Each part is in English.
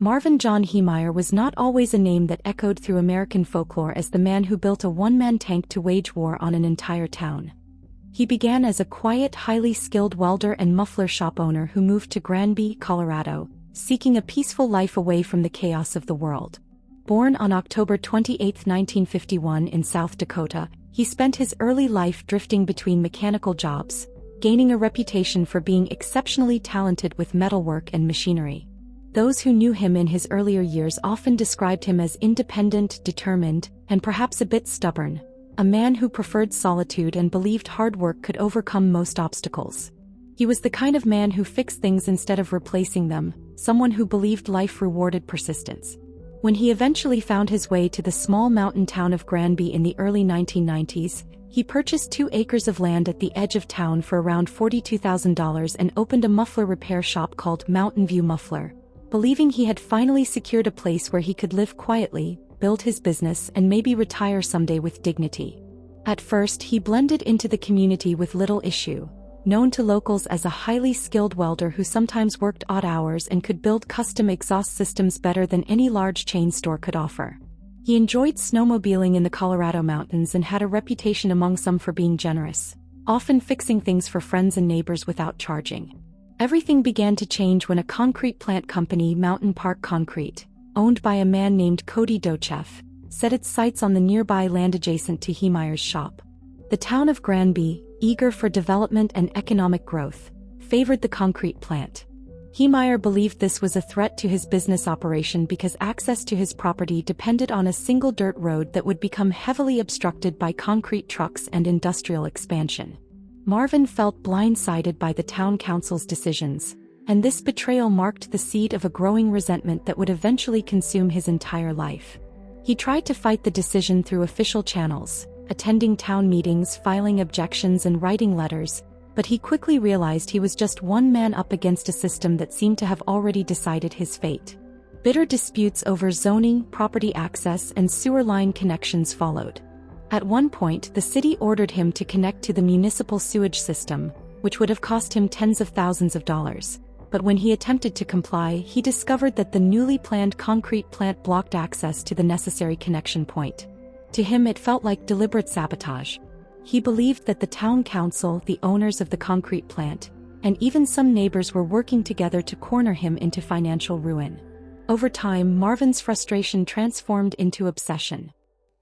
Marvin John Heemeyer was not always a name that echoed through American folklore as the man who built a one-man tank to wage war on an entire town. He began as a quiet, highly skilled welder and muffler shop owner who moved to Granby, Colorado, seeking a peaceful life away from the chaos of the world. Born on October 28, 1951 in South Dakota, he spent his early life drifting between mechanical jobs, gaining a reputation for being exceptionally talented with metalwork and machinery. Those who knew him in his earlier years often described him as independent, determined, and perhaps a bit stubborn, a man who preferred solitude and believed hard work could overcome most obstacles. He was the kind of man who fixed things instead of replacing them, someone who believed life rewarded persistence. When he eventually found his way to the small mountain town of Granby in the early 1990s, he purchased 2 acres of land at the edge of town for around $42,000 and opened a muffler repair shop called Mountain View Muffler, believing he had finally secured a place where he could live quietly, build his business, and maybe retire someday with dignity. At first, he blended into the community with little issue, known to locals as a highly skilled welder who sometimes worked odd hours and could build custom exhaust systems better than any large chain store could offer. He enjoyed snowmobiling in the Colorado mountains and had a reputation among some for being generous, often fixing things for friends and neighbors without charging. Everything began to change when a concrete plant company, Mountain Park Concrete, owned by a man named Cody Docheff, set its sights on the nearby land adjacent to Heemeyer's shop. The town of Granby, eager for development and economic growth, favored the concrete plant. Heemeyer believed this was a threat to his business operation because access to his property depended on a single dirt road that would become heavily obstructed by concrete trucks and industrial expansion. Marvin felt blindsided by the town council's decisions, and this betrayal marked the seed of a growing resentment that would eventually consume his entire life. He tried to fight the decision through official channels, attending town meetings, filing objections, and writing letters, but he quickly realized he was just one man up against a system that seemed to have already decided his fate. Bitter disputes over zoning, property access, and sewer line connections followed. At one point, the city ordered him to connect to the municipal sewage system, which would have cost him tens of thousands of dollars. But when he attempted to comply, he discovered that the newly planned concrete plant blocked access to the necessary connection point. To him, it felt like deliberate sabotage. He believed that the town council, the owners of the concrete plant, and even some neighbors were working together to corner him into financial ruin. Over time, Marvin's frustration transformed into obsession.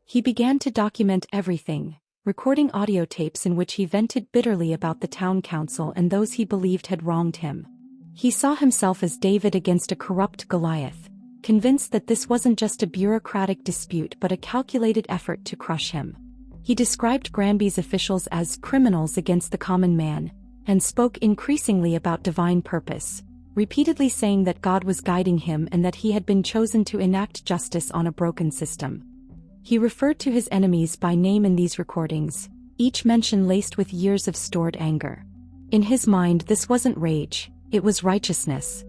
He began to document everything, recording audio tapes in which he vented bitterly about the town council and those he believed had wronged him. He saw himself as David against a corrupt Goliath, convinced that this wasn't just a bureaucratic dispute but a calculated effort to crush him. He described Granby's officials as criminals against the common man, and spoke increasingly about divine purpose, repeatedly saying that God was guiding him and that he had been chosen to enact justice on a broken system. He referred to his enemies by name in these recordings, each mention laced with years of stored anger. In his mind, this wasn't rage, it was righteousness.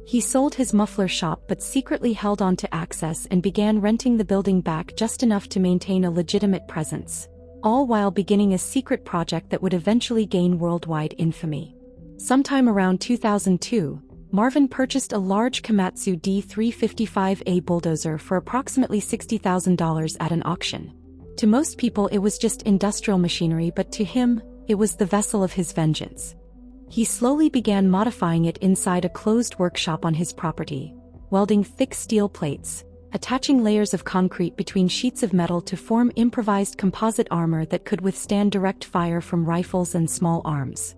He sold his muffler shop but secretly held on to access and began renting the building back just enough to maintain a legitimate presence, all while beginning a secret project that would eventually gain worldwide infamy. Sometime around 2002, Marvin purchased a large Komatsu D355A bulldozer for approximately $60,000 at an auction. To most people it was just industrial machinery, but to him, it was the vessel of his vengeance. He slowly began modifying it inside a closed workshop on his property, welding thick steel plates, attaching layers of concrete between sheets of metal to form improvised composite armor that could withstand direct fire from rifles and small arms.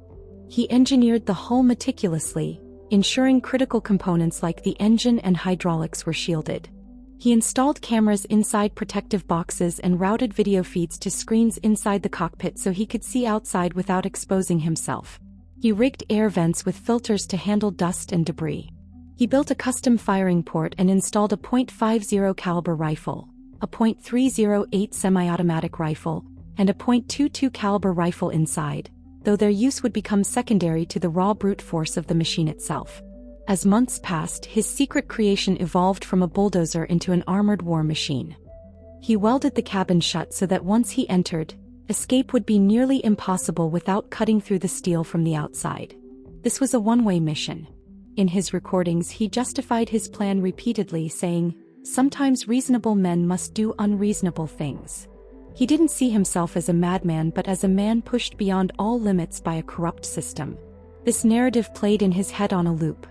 He engineered the hull meticulously, ensuring critical components like the engine and hydraulics were shielded. He installed cameras inside protective boxes and routed video feeds to screens inside the cockpit so he could see outside without exposing himself. He rigged air vents with filters to handle dust and debris. He built a custom firing port and installed a .50 caliber rifle, a .308 semi-automatic rifle, and a .22 caliber rifle inside, though their use would become secondary to the raw brute force of the machine itself. As months passed, his secret creation evolved from a bulldozer into an armored war machine. He welded the cabin shut so that once he entered, escape would be nearly impossible without cutting through the steel from the outside. This was a one-way mission. In his recordings, he justified his plan repeatedly, saying, "Sometimes reasonable men must do unreasonable things." He didn't see himself as a madman but as a man pushed beyond all limits by a corrupt system. This narrative played in his head on a loop.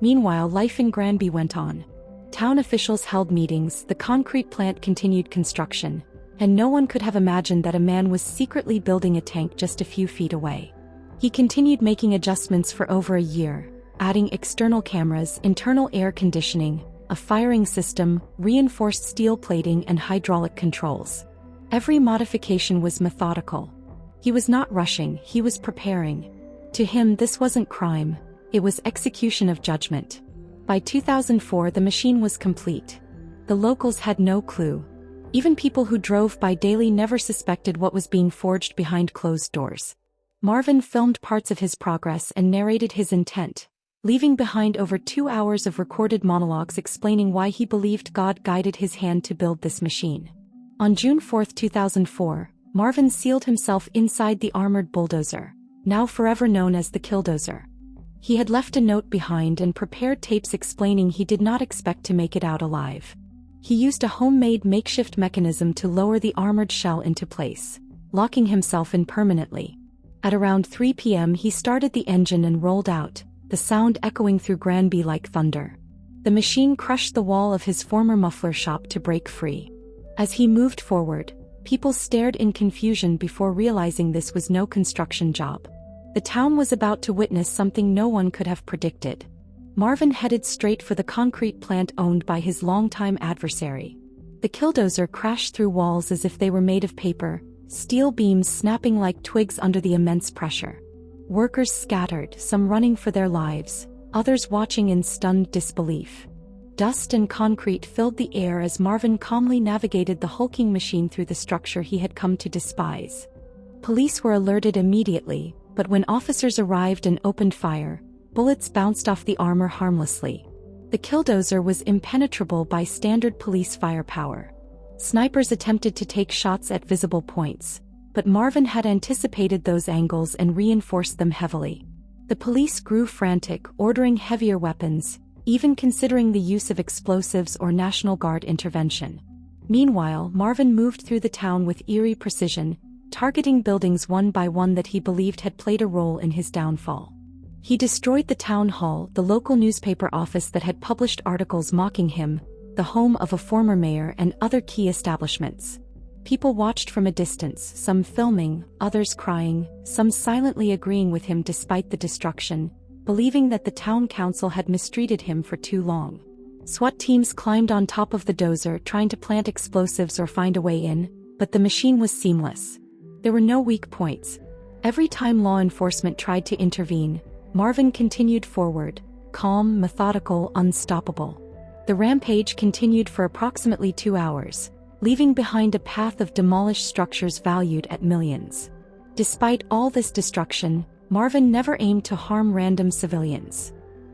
Meanwhile, life in Granby went on. Town officials held meetings, the concrete plant continued construction, and no one could have imagined that a man was secretly building a tank just a few feet away. He continued making adjustments for over a year, adding external cameras, internal air conditioning, a firing system, reinforced steel plating and hydraulic controls. Every modification was methodical. He was not rushing, he was preparing. To him, this wasn't crime, it was execution of judgment. By 2004, the machine was complete. The locals had no clue. Even people who drove by daily never suspected what was being forged behind closed doors. Marvin filmed parts of his progress and narrated his intent, leaving behind over 2 hours of recorded monologues explaining why he believed God guided his hand to build this machine. On June 4, 2004, Marvin sealed himself inside the armored bulldozer, now forever known as the Killdozer. He had left a note behind and prepared tapes explaining he did not expect to make it out alive. He used a homemade makeshift mechanism to lower the armored shell into place, locking himself in permanently. At around 3 p.m. he started the engine and rolled out, the sound echoing through Granby like thunder. The machine crushed the wall of his former muffler shop to break free. As he moved forward, people stared in confusion before realizing this was no construction job. The town was about to witness something no one could have predicted. Marvin headed straight for the concrete plant owned by his longtime adversary. The Killdozer crashed through walls as if they were made of paper, steel beams snapping like twigs under the immense pressure. Workers scattered, some running for their lives, others watching in stunned disbelief. Dust and concrete filled the air as Marvin calmly navigated the hulking machine through the structure he had come to despise. Police were alerted immediately, but when officers arrived and opened fire, bullets bounced off the armor harmlessly. The Killdozer was impenetrable by standard police firepower. Snipers attempted to take shots at visible points, but Marvin had anticipated those angles and reinforced them heavily. The police grew frantic, ordering heavier weapons, even considering the use of explosives or National Guard intervention. Meanwhile, Marvin moved through the town with eerie precision, targeting buildings one by one that he believed had played a role in his downfall. He destroyed the town hall, the local newspaper office that had published articles mocking him, the home of a former mayor, and other key establishments. People watched from a distance, some filming, others crying, some silently agreeing with him despite the destruction, believing that the town council had mistreated him for too long. SWAT teams climbed on top of the dozer trying to plant explosives or find a way in, but the machine was seamless. There were no weak points. Every time law enforcement tried to intervene, Marvin continued forward, calm, methodical, unstoppable. The rampage continued for approximately 2 hours, leaving behind a path of demolished structures valued at millions. Despite all this destruction, Marvin never aimed to harm random civilians.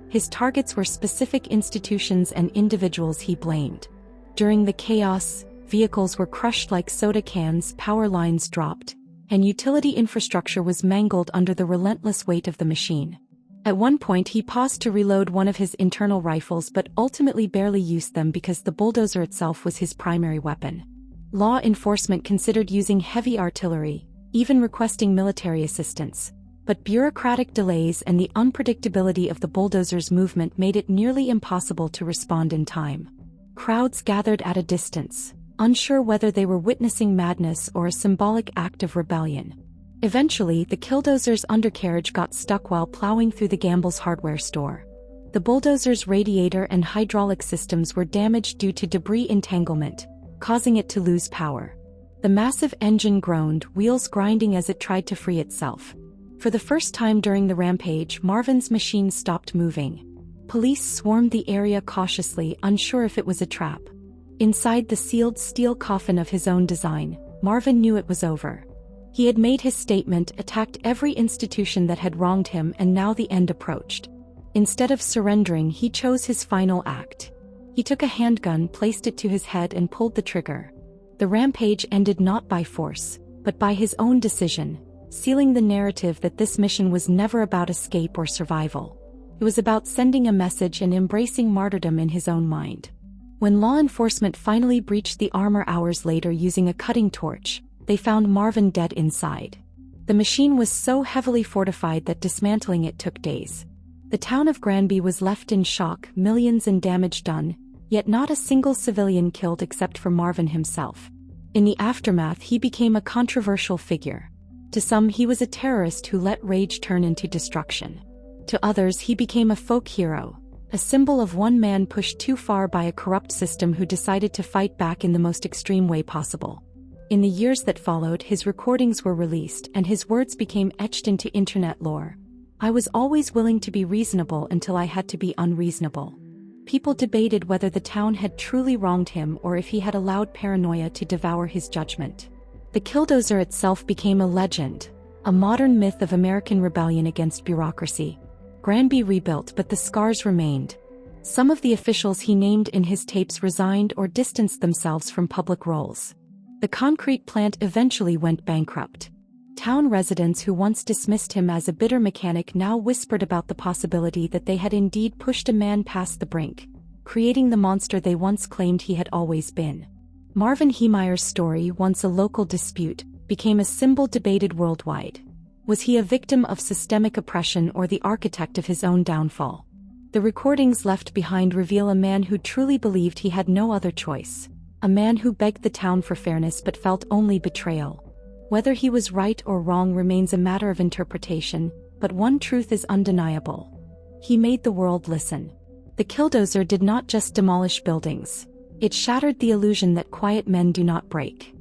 His targets were specific institutions and individuals he blamed. During the chaos, vehicles were crushed like soda cans, power lines dropped, and utility infrastructure was mangled under the relentless weight of the machine. At one point he paused to reload one of his internal rifles but ultimately barely used them because the bulldozer itself was his primary weapon. Law enforcement considered using heavy artillery, even requesting military assistance, but bureaucratic delays and the unpredictability of the bulldozer's movement made it nearly impossible to respond in time. Crowds gathered at a distance, unsure whether they were witnessing madness or a symbolic act of rebellion. Eventually, the Killdozer's undercarriage got stuck while plowing through the Gamble's hardware store. The bulldozer's radiator and hydraulic systems were damaged due to debris entanglement, causing it to lose power. The massive engine groaned, wheels grinding as it tried to free itself. For the first time during the rampage, Marvin's machine stopped moving. Police swarmed the area cautiously, unsure if it was a trap. Inside the sealed steel coffin of his own design, Marvin knew it was over. He had made his statement, attacked every institution that had wronged him, and now the end approached. Instead of surrendering, he chose his final act. He took a handgun, placed it to his head, and pulled the trigger. The rampage ended not by force, but by his own decision, sealing the narrative that this mission was never about escape or survival. It It was about sending a message and embracing martyrdom in his own mind. When law enforcement finally breached the armor hours later using a cutting torch, they found Marvin dead inside. The machine was so heavily fortified that dismantling it took days. The town of Granby was left in shock, millions in damage done, yet not a single civilian killed except for Marvin himself. In the aftermath, he became a controversial figure. To some, he was a terrorist who let rage turn into destruction. To others, he became a folk hero, a symbol of one man pushed too far by a corrupt system who decided to fight back in the most extreme way possible. In the years that followed, his recordings were released and his words became etched into internet lore. I was always willing to be reasonable until I had to be unreasonable. People debated whether the town had truly wronged him or if he had allowed paranoia to devour his judgment. The Killdozer itself became a legend, a modern myth of American rebellion against bureaucracy. Granby rebuilt, but the scars remained. Some of the officials he named in his tapes resigned or distanced themselves from public roles. The concrete plant eventually went bankrupt. Town residents who once dismissed him as a bitter mechanic now whispered about the possibility that they had indeed pushed a man past the brink, creating the monster they once claimed he had always been. Marvin Heemeyer's story, once a local dispute, became a symbol debated worldwide. Was he a victim of systemic oppression or the architect of his own downfall? The recordings left behind reveal a man who truly believed he had no other choice. A man who begged the town for fairness but felt only betrayal. Whether he was right or wrong remains a matter of interpretation, but one truth is undeniable. He made the world listen. The Killdozer did not just demolish buildings. It shattered the illusion that quiet men do not break.